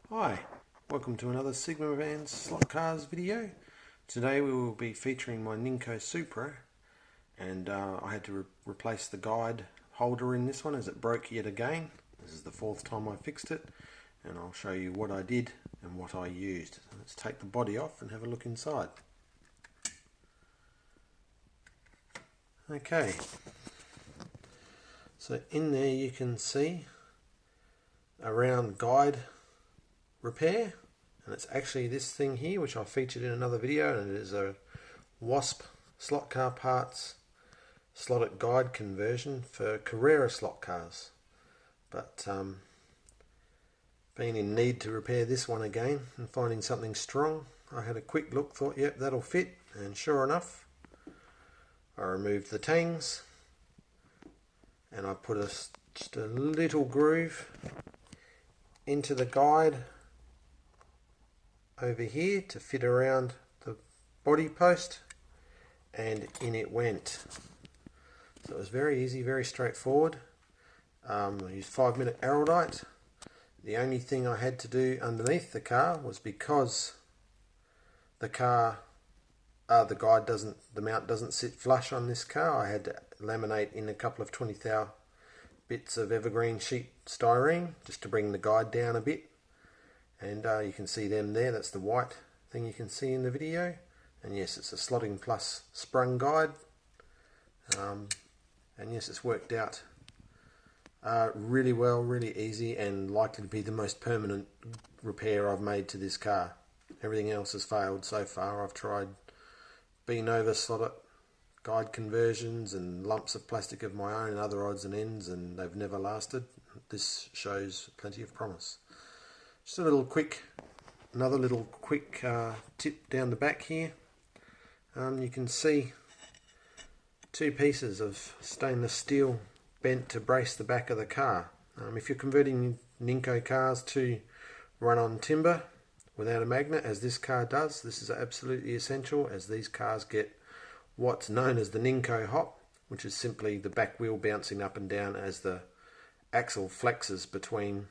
Hi, welcome to another Sigma Vans Slot Cars video. Today we will be featuring my Ninco Supra, and I had to replace the guide holder in this one as it broke yet again. This is the fourth time I fixed it, and I'll show you what I did and what I used. Let's take the body off and have a look inside. Okay, so in there you can see a round guide repair, and it's actually this thing here which I featured in another video, and it is a Wasp slot car parts slotted guide conversion for Carrera slot cars. But being in need to repair this one again and finding something strong, I had a quick look, thought yep, that'll fit, and sure enough I removed the tangs and I put just a little groove into the guide over here to fit around the body post, and in it went. So it was very easy, very straightforward. I used 5-minute araldite. The only thing I had to do underneath the car was, because the car the mount doesn't sit flush on this car, I had to laminate in a couple of 20 thou bits of evergreen sheet styrene just to bring the guide down a bit. And you can see them there, that's the white thing you can see in the video. And yes, it's a slotting plus sprung guide. And yes, it's worked out really well, really easy, and likely to be the most permanent repair I've made to this car. Everything else has failed so far. I've tried bean-over slotted guide conversions and lumps of plastic of my own and other odds and ends, and they've never lasted. This shows plenty of promise. Just another little quick tip down the back here. You can see two pieces of stainless steel bent to brace the back of the car. If you're converting Ninco cars to run on timber without a magnet, as this car does, this is absolutely essential, as these cars get what's known as the Ninco hop, which is simply the back wheel bouncing up and down as the axle flexes between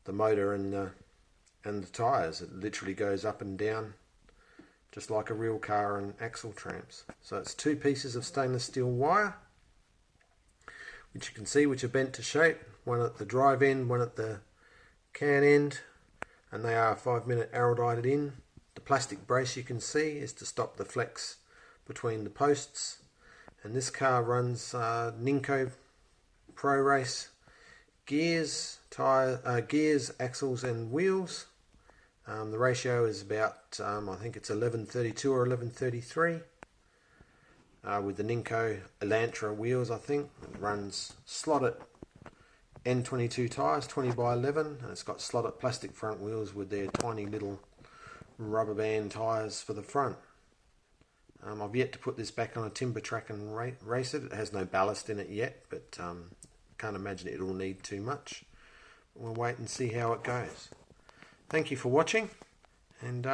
the motor and the tyres. It literally goes up and down just like a real car and axle tramps. So it's two pieces of stainless steel wire, which you can see, which are bent to shape, one at the drive end, one at the can end, and they are 5-minute araldited in. The plastic brace you can see is to stop the flex between the posts, and this car runs Ninco Pro Race gears, gears, axles and wheels. The ratio is about, I think it's 1132 or 1133. With the Ninco Elantra wheels, I think. It runs slotted N22 tyres, 20 by 11, and it's got slotted plastic front wheels with their tiny little rubber band tyres for the front. I've yet to put this back on a timber track and race it. It has no ballast in it yet, but can't imagine it'll need too much. We'll wait and see how it goes. Thank you for watching, and